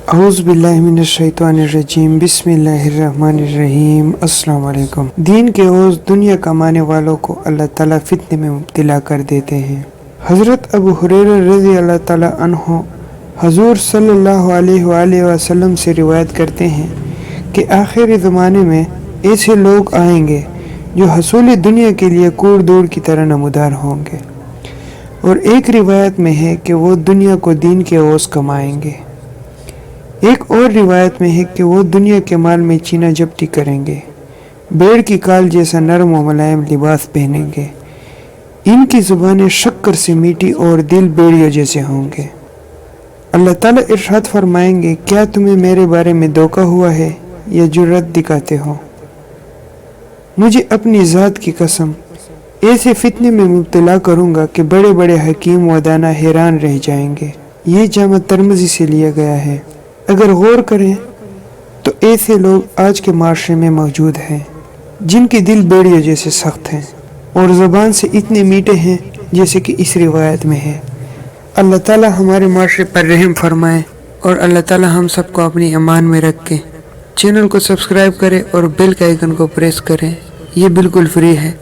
اعوذ باللہ من الشیطان الرجیم بسم اللہ الرحمن الرحیم۔ السلام علیکم۔ دین کے عوض دنیا کمانے والوں کو اللہ تعالیٰ فتنے میں مبتلا کر دیتے ہیں۔ حضرت ابو ہریرہ رضی اللہ تعالیٰ عنہ حضور صلی اللہ علیہ وآلہ وسلم سے روایت کرتے ہیں کہ آخری زمانے میں ایسے لوگ آئیں گے جو حصول دنیا کے لیے کوڑ دوڑ کی طرح نمودار ہوں گے، اور ایک روایت میں ہے کہ وہ دنیا کو دین کے عوض کمائیں گے۔ ایک اور روایت میں ہے کہ وہ دنیا کے مال میں چینہ جپٹی کریں گے، بیڑ کی کال جیسا نرم و ملائم لباس پہنیں گے، ان کی زبانیں شکر سے میٹھی اور دل بیڑیوں جیسے ہوں گے۔ اللہ تعالیٰ ارشاد فرمائیں گے، کیا تمہیں میرے بارے میں دھوکہ ہوا ہے یا جرأت دکھاتے ہو؟ مجھے اپنی ذات کی قسم، ایسے فتنے میں مبتلا کروں گا کہ بڑے بڑے حکیم و دانا حیران رہ جائیں گے۔ یہ جامع ترمذی سے لیا گیا ہے۔ اگر غور کریں تو ایسے لوگ آج کے معاشرے میں موجود ہیں جن کے دل بیڑیوں جیسے سخت ہیں اور زبان سے اتنے میٹھے ہیں جیسے کہ اس روایت میں ہے۔ اللہ تعالیٰ ہمارے معاشرے پر رحم فرمائے اور اللہ تعالیٰ ہم سب کو اپنی امان میں رکھے۔ چینل کو سبسکرائب کریں اور بیل کا آئیکن کو پریس کریں، یہ بالکل فری ہے۔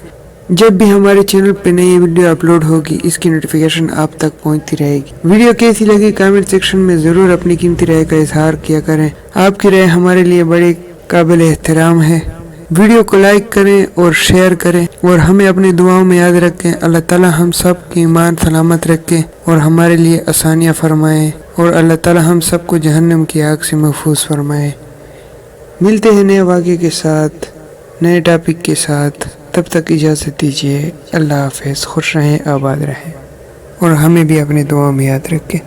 جب بھی ہمارے چینل پہ نئی ویڈیو اپلوڈ ہوگی اس کی نوٹیفیکیشن آپ تک پہنچتی رہے گی۔ ویڈیو کیسی لگی کامنٹ سیکشن میں ضرور اپنی قیمتی رائے کا اظہار کیا کریں، آپ کی رائے ہمارے لیے بڑی قابل احترام ہے۔ ویڈیو کو لائک کریں اور شیئر کریں اور ہمیں اپنی دعاؤں میں یاد رکھیں۔ اللہ تعالیٰ ہم سب کی ایمان سلامت رکھے اور ہمارے لیے آسانیاں فرمائے، اور اللہ تعالیٰ ہم سب کو جہنم کی آگ سے محفوظ فرمائے۔ ملتے ہیں نئے واقعے کے ساتھ، نئے ٹاپک کے ساتھ، تب تک اجازت دیجیے۔ اللہ حافظ، خوش رہیں، آباد رہیں، اور ہمیں بھی اپنی دعاؤں میں یاد رکھیں۔